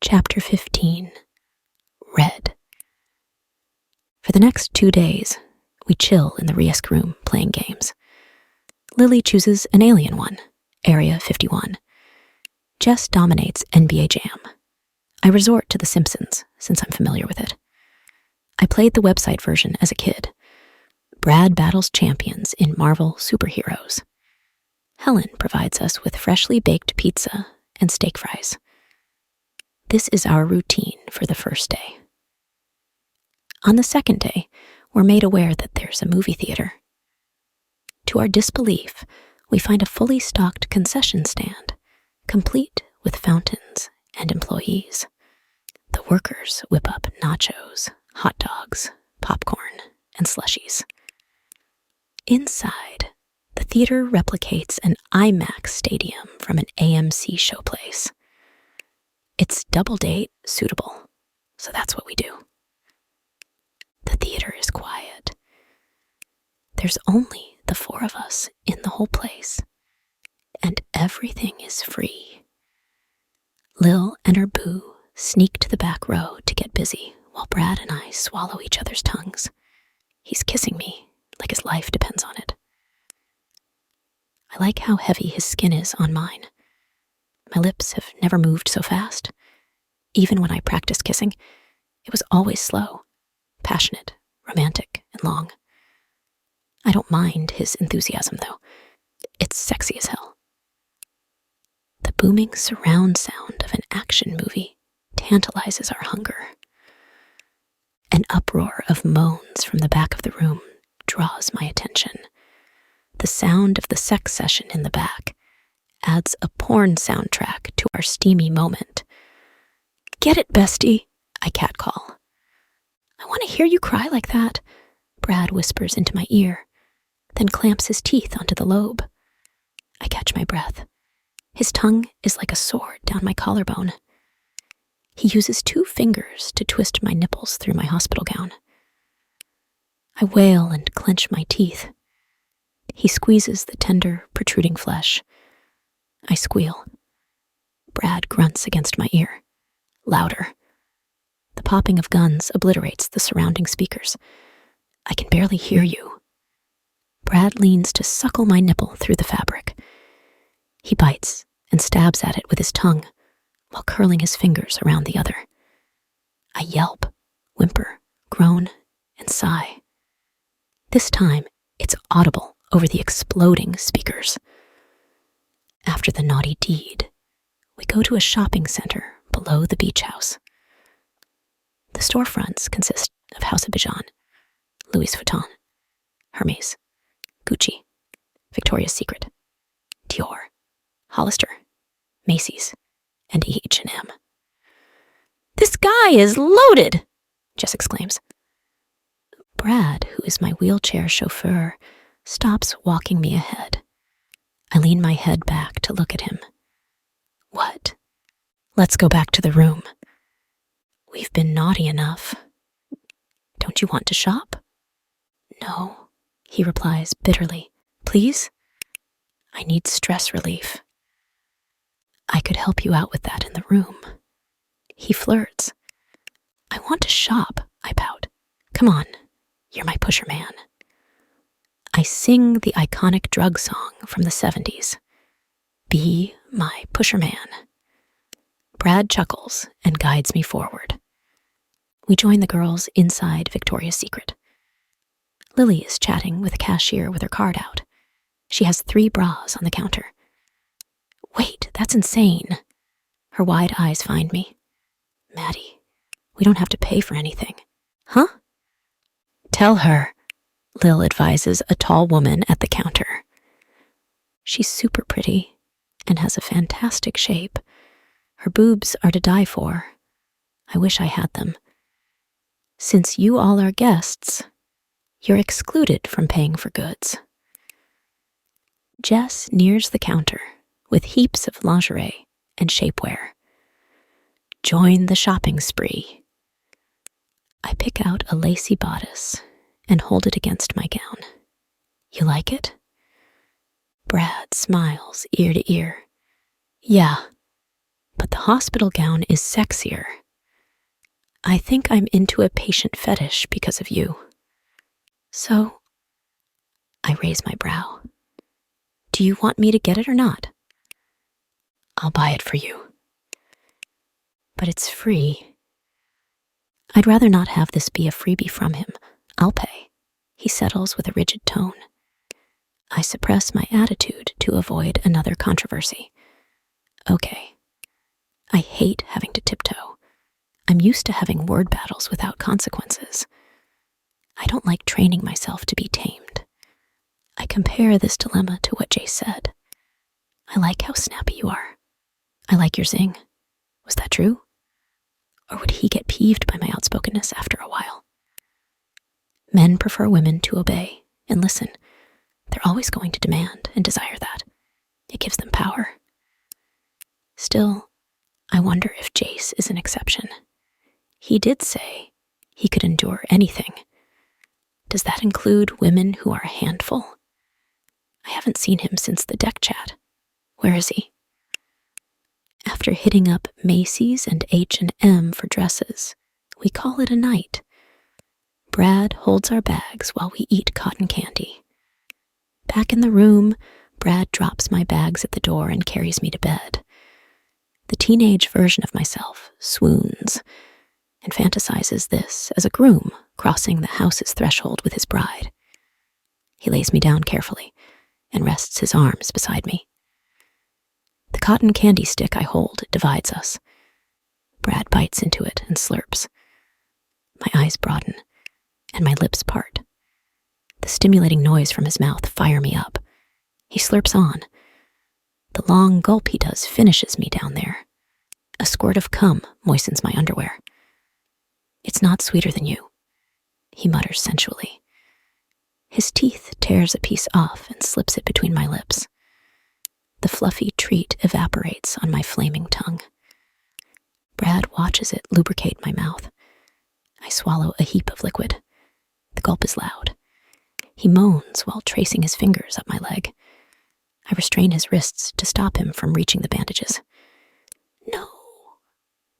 Chapter 15. Red. For the next 2 days, we chill in the Riesc room playing games. Lily chooses an alien one, Area 51. Jess dominates NBA Jam. I resort to The Simpsons, since I'm familiar with it. I played the website version as a kid. Brad battles champions in Marvel superheroes. Helen provides us with freshly baked pizza and steak fries. This is our routine for the first day. On the second day, we're made aware that there's a movie theater. To our disbelief, we find a fully stocked concession stand, complete with fountains and employees. The workers whip up nachos, hot dogs, popcorn, and slushies. Inside, the theater replicates an IMAX stadium from an AMC showplace. It's double date suitable, so that's what we do. The theater is quiet. There's only the 4 of us in the whole place, and everything is free. Lil and her boo sneak to the back row to get busy while Brad and I swallow each other's tongues. He's kissing me like his life depends on it. I like how heavy his skin is on mine. My lips have never moved so fast. Even when I practiced kissing, it was always slow, passionate, romantic, and long. I don't mind his enthusiasm, though. It's sexy as hell. The booming surround sound of an action movie tantalizes our hunger. An uproar of moans from the back of the room draws my attention. The sound of the sex session in the back adds a porn soundtrack to our steamy moment. "Get it, bestie," I catcall. "I want to hear you cry like that," Brad whispers into my ear, then clamps his teeth onto the lobe. I catch my breath. His tongue is like a sword down my collarbone. He uses 2 fingers to twist my nipples through my hospital gown. I wail and clench my teeth. He squeezes the tender, protruding flesh. I squeal. Brad grunts against my ear. Louder. The popping of guns obliterates the surrounding speakers. I can barely hear you. Brad leans to suckle my nipple through the fabric. He bites and stabs at it with his tongue while curling his fingers around the other. I yelp, whimper, groan, and sigh. This time, it's audible over the exploding speakers. After the naughty deed, we go to a shopping center below the beach house. The storefronts consist of House of Bijan, Louis Vuitton, Hermes, Gucci, Victoria's Secret, Dior, Hollister, Macy's, and H&M. "This guy is loaded!" Jess exclaims. Brad, who is my wheelchair chauffeur, stops walking me ahead. I lean my head back to look at him. "What?" "Let's go back to the room. We've been naughty enough. Don't you want to shop?" "No," he replies bitterly. "Please? I need stress relief." "I could help you out with that in the room." He flirts. "I want to shop," I pout. "Come on, you're my pusher man." I sing the iconic drug song from the 70s. "Be my pusher man." Brad chuckles and guides me forward. We join the girls inside Victoria's Secret. Lily is chatting with a cashier with her card out. She has 3 bras on the counter. "Wait, that's insane." Her wide eyes find me. "Maddie, we don't have to pay for anything." "Huh?" "Tell her," Lil advises a tall woman at the counter. She's super pretty and has a fantastic shape. Her boobs are to die for. I wish I had them. "Since you all are guests, you're excluded from paying for goods." Jess nears the counter with heaps of lingerie and shapewear. Join the shopping spree. I pick out a lacy bodice and hold it against my gown. "You like it?" Brad smiles ear to ear. "Yeah, But the hospital gown is sexier. I think I'm into a patient fetish because of you. So, I raise my brow. Do you want me to get it or not? I'll buy it for you. But it's free. I'd rather not have this be a freebie from him. I'll pay. He settles with a rigid tone. I suppress my attitude to avoid another controversy. Okay. I hate having to tiptoe. I'm used to having word battles without consequences. I don't like training myself to be tamed. I compare this dilemma to what Jay said. I like how snappy you are. I like your zing. Was that true? Or would he get peeved by my outspokenness after a while? Men prefer women to obey and listen. They're always going to demand and desire that. It gives them power. Still, I wonder if Jace is an exception. He did say he could endure anything. Does that include women who are a handful? I haven't seen him since the deck chat. Where is he? After hitting up Macy's and H&M for dresses, we call it a night. Brad holds our bags while we eat cotton candy. Back in the room, Brad drops my bags at the door and carries me to bed. The teenage version of myself swoons and fantasizes this as a groom crossing the house's threshold with his bride. He lays me down carefully and rests his arms beside me. The cotton candy stick I hold divides us. Brad bites into it and slurps. My eyes broaden and my lips part. The stimulating noise from his mouth fire me up. He slurps on. The long gulp he does finishes me down there. A squirt of cum moistens my underwear. It's not sweeter than you, he mutters sensually. His teeth tears a piece off and slips it between my lips. The fluffy treat evaporates on my flaming tongue. Brad watches it lubricate my mouth. I swallow a heap of liquid. The gulp is loud. He moans while tracing his fingers up my leg. I restrain his wrists to stop him from reaching the bandages. No.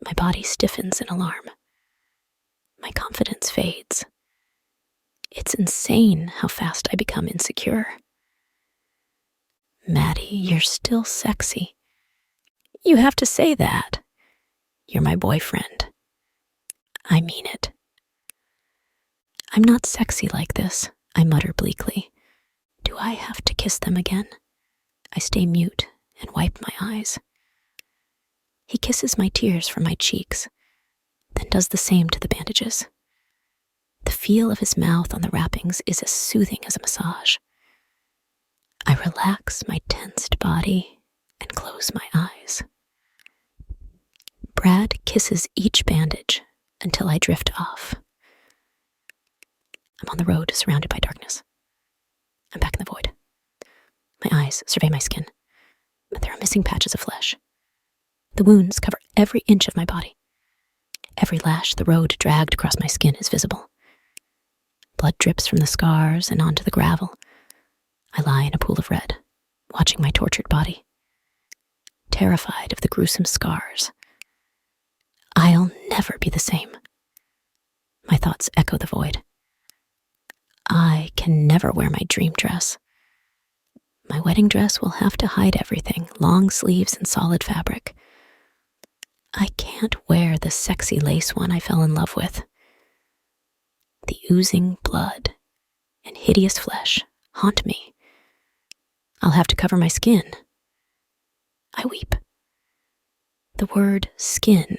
My body stiffens in alarm. My confidence fades. It's insane how fast I become insecure. Maddie, you're still sexy. You have to say that. You're my boyfriend. I mean it. I'm not sexy like this, I mutter bleakly. Do I have to kiss them again? I stay mute and wipe my eyes. He kisses my tears from my cheeks, then does the same to the bandages. The feel of his mouth on the wrappings is as soothing as a massage. I relax my tensed body and close my eyes. Brad kisses each bandage until I drift off. I'm on the road, surrounded by darkness. I'm back in the void. My eyes survey my skin, but there are missing patches of flesh. The wounds cover every inch of my body. Every lash the road dragged across my skin is visible. Blood drips from the scars and onto the gravel. I lie in a pool of red, watching my tortured body. Terrified of the gruesome scars. I'll never be the same. My thoughts echo the void. I can never wear my dream dress. My wedding dress will have to hide everything, long sleeves and solid fabric. I can't wear the sexy lace one I fell in love with. The oozing blood and hideous flesh haunt me. I'll have to cover my skin. I weep. The word skin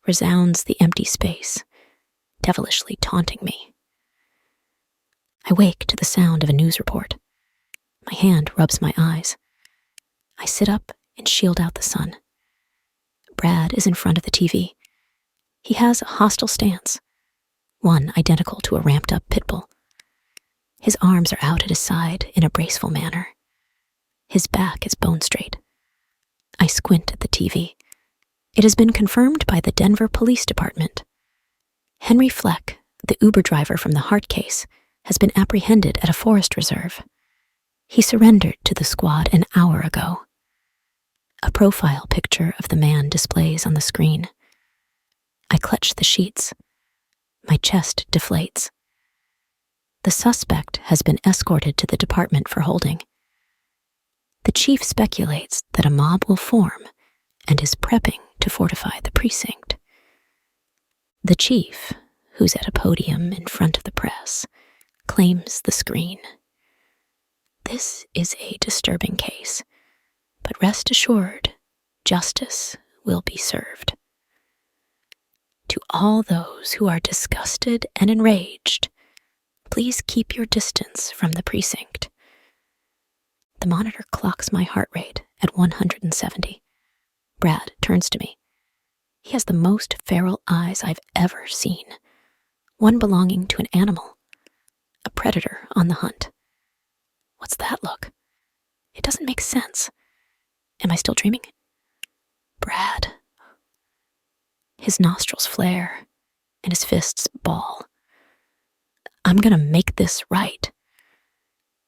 resounds the empty space, devilishly taunting me. I wake to the sound of a news report. My hand rubs my eyes. I sit up and shield out the sun. Brad is in front of the TV. He has a hostile stance, one identical to a ramped-up pit bull. His arms are out at his side in a braceful manner. His back is bone straight. I squint at the TV. It has been confirmed by the Denver Police Department. Henry Fleck, the Uber driver from the heart case, has been apprehended at a forest reserve. He surrendered to the squad an hour ago. A profile picture of the man displays on the screen. I clutch the sheets. My chest deflates. The suspect has been escorted to the department for holding. The chief speculates that a mob will form and is prepping to fortify the precinct. The chief, who's at a podium in front of the press, claims the screen. This is a disturbing case, but rest assured, justice will be served. To all those who are disgusted and enraged, please keep your distance from the precinct. The monitor clocks my heart rate at 170. Brad turns to me. He has the most feral eyes I've ever seen, one belonging to an animal, a predator on the hunt. What's that look? It doesn't make sense. Am I still dreaming? Brad. His nostrils flare, and his fists ball. I'm gonna make this right.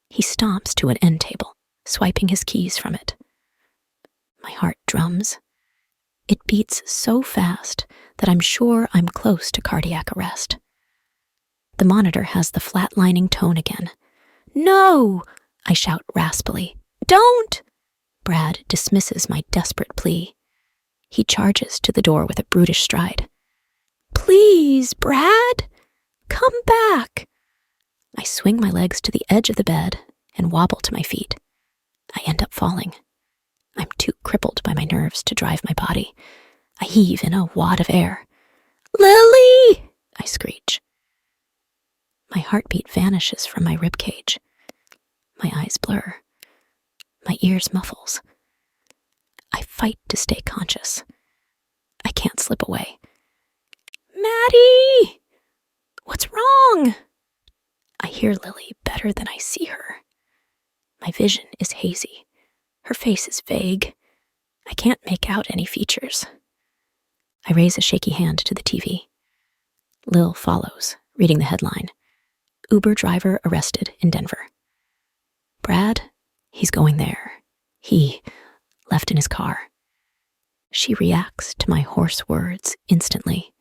He stomps to an end table, swiping his keys from it. My heart drums. It beats so fast that I'm sure I'm close to cardiac arrest. The monitor has the flatlining tone again. No! I shout raspily. Don't! Brad dismisses my desperate plea. He charges to the door with a brutish stride. Please, Brad! Come back! I swing my legs to the edge of the bed and wobble to my feet. I end up falling. I'm too crippled by my nerves to drive my body. I heave in a wad of air. Lily! I screech. My heartbeat vanishes from my ribcage. My eyes blur. My ears muffles. I fight to stay conscious. I can't slip away. Maddie! What's wrong? I hear Lily better than I see her. My vision is hazy. Her face is vague. I can't make out any features. I raise a shaky hand to the TV. Lil follows, reading the headline. Uber driver arrested in Denver. Brad, he's going there. He left in his car. She reacts to my hoarse words instantly.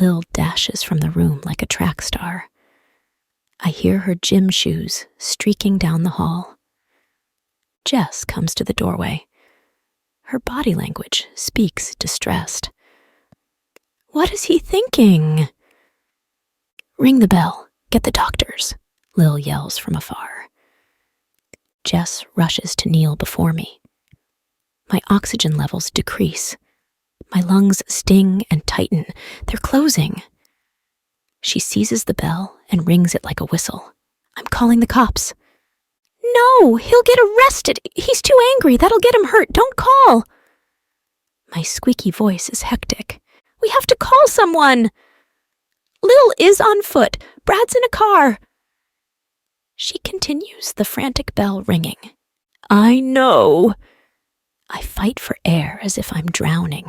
Lil dashes from the room like a track star. I hear her gym shoes streaking down the hall. Jess comes to the doorway. Her body language speaks distressed. What is he thinking? Ring the bell. Get the doctors, Lil yells from afar. Jess rushes to kneel before me. My oxygen levels decrease. My lungs sting and tighten. They're closing. She seizes the bell and rings it like a whistle. I'm calling the cops. No, he'll get arrested. He's too angry. That'll get him hurt. Don't call. My squeaky voice is hectic. We have to call someone. Lil is on foot. Brad's in a car. She continues, the frantic bell ringing. I know. I fight for air as if I'm drowning.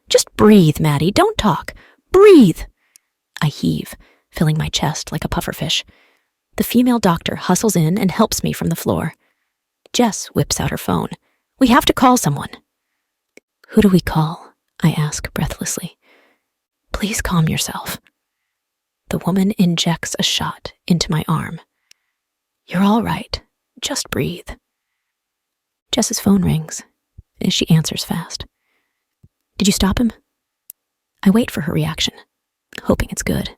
Just breathe, Maddie. Don't talk. Breathe. I heave, filling my chest like a pufferfish. The female doctor hustles in and helps me from the floor. Jess whips out her phone. We have to call someone. Who do we call? I ask breathlessly. Please calm yourself. The woman injects a shot into my arm. You're all right. Just breathe. Jess's phone rings. She answers fast. Did you stop him? I wait for her reaction, hoping it's good,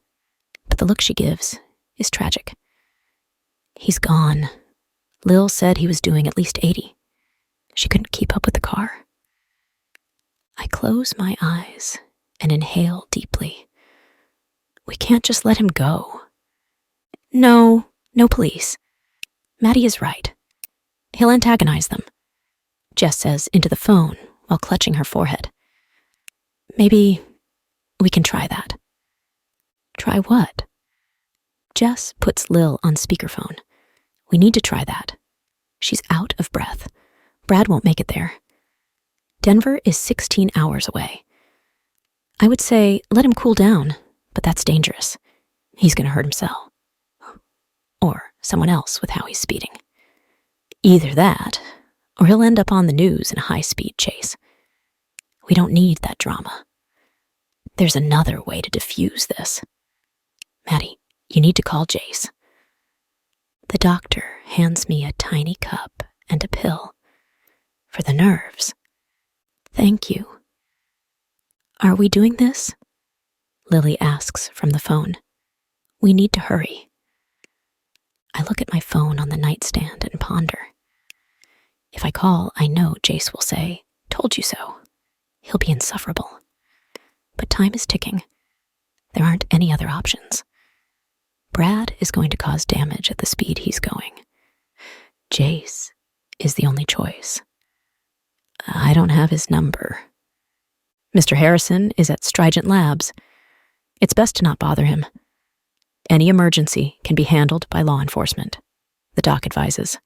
but the look she gives is tragic. He's gone. Lil said he was doing at least 80. She couldn't keep up with the car. I close my eyes and inhale deeply. We can't just let him go. No police. Maddie is right. He'll antagonize them, Jess says into the phone while clutching her forehead. Maybe we can try that. Try what? Jess puts Lil on speakerphone. We need to try that. She's out of breath. Brad won't make it there. Denver is 16 hours away. I would say let him cool down, but that's dangerous. He's going to hurt himself. Or someone else with how he's speeding. Either that, or he'll end up on the news in a high-speed chase. We don't need that drama. There's another way to diffuse this. Maddie, you need to call Jace. The doctor hands me a tiny cup and a pill. For the nerves. Thank you. Are we doing this? Lily asks from the phone. We need to hurry. I look at my phone on the nightstand and ponder. If I call, I know Jace will say, "Told you so." He'll be insufferable. But time is ticking. There aren't any other options. Brad is going to cause damage at the speed he's going. Jace is the only choice. I don't have his number. Mr. Harrison is at Strident Labs. It's best to not bother him. Any emergency can be handled by law enforcement, the doc advises.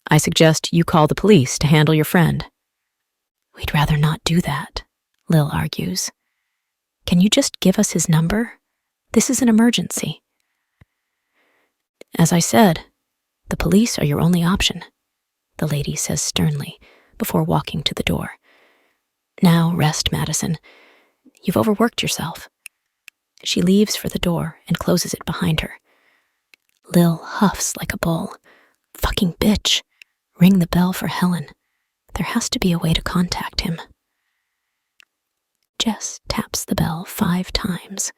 I suggest you call the police to handle your friend. We'd rather not do that, Lil argues. Can you just give us his number? This is an emergency. As I said, the police are your only option, the lady says sternly before walking to the door. Now rest, Madison. You've overworked yourself. She leaves for the door and closes it behind her. Lil huffs like a bull. Fucking bitch. Ring the bell for Helen. There has to be a way to contact him. Jess taps the bell 5 times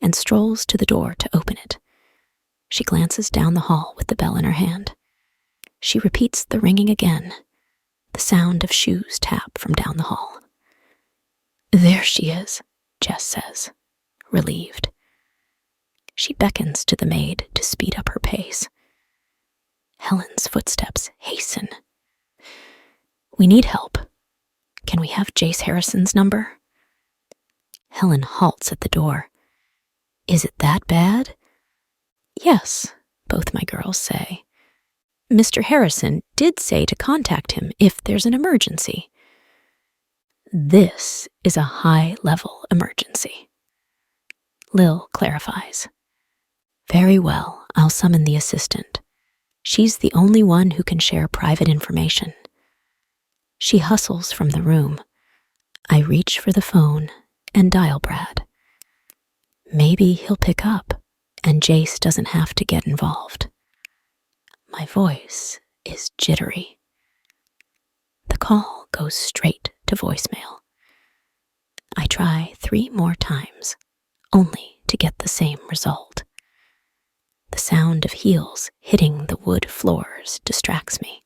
and strolls to the door to open it. She glances down the hall with the bell in her hand. She repeats the ringing again, the sound of shoes tap from down the hall. There she is, Jess says, relieved. She beckons to the maid to speed up her pace. Helen's footsteps hasten. We need help. Can we have Jace Harrison's number? Helen halts at the door. Is it that bad? Yes, both my girls say. Mr. Harrison did say to contact him if there's an emergency. This is a high-level emergency. Lil clarifies. Very well, I'll summon the assistant. She's the only one who can share private information. She hustles from the room. I reach for the phone and dial Brad. Maybe he'll pick up and Jace doesn't have to get involved. My voice is jittery. The call goes straight to voicemail. I try 3 more times, only to get the same result. The sound of heels hitting the wood floors distracts me.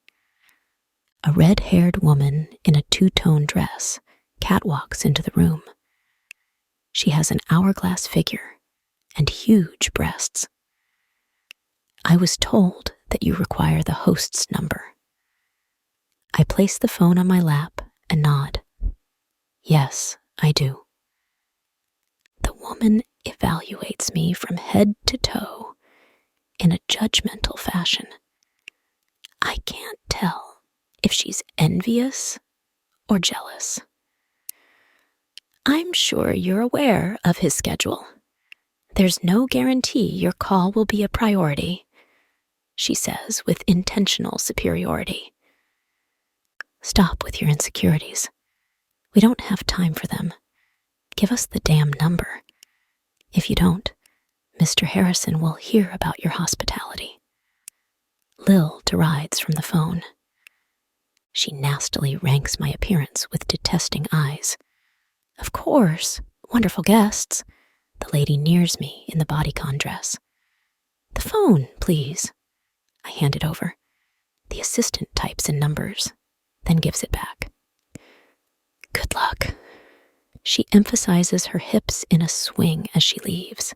A red-haired woman in a 2-tone dress catwalks into the room. She has an hourglass figure and huge breasts. I was told that you require the host's number. I place the phone on my lap and nod. Yes, I do. The woman evaluates me from head to toe in a judgmental fashion. I can't tell if she's envious or jealous. I'm sure you're aware of his schedule. There's no guarantee your call will be a priority, she says with intentional superiority. Stop with your insecurities. We don't have time for them. Give us the damn number. If you don't, Mr. Harrison will hear about your hospitality. Lil derides from the phone. She nastily ranks my appearance with detesting eyes. Of course, wonderful guests. The lady nears me in the bodycon dress. The phone, please. I hand it over. The assistant types in numbers, then gives it back. Good luck. She emphasizes her hips in a swing as she leaves.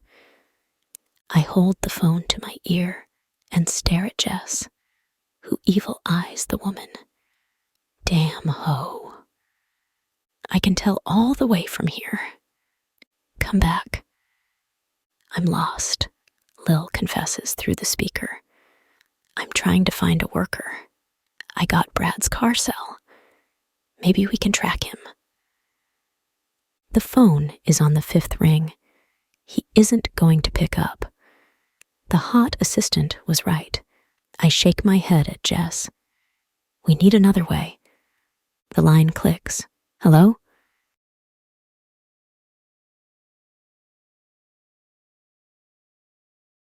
I hold the phone to my ear and stare at Jess, who evil eyes the woman. Damn hoe. I can tell all the way from here. Come back. I'm lost, Lil confesses through the speaker. I'm trying to find a worker. I got Brad's car cell. Maybe we can track him. The phone is on the 5th ring. He isn't going to pick up. The hot assistant was right. I shake my head at Jess. We need another way. The line clicks. Hello?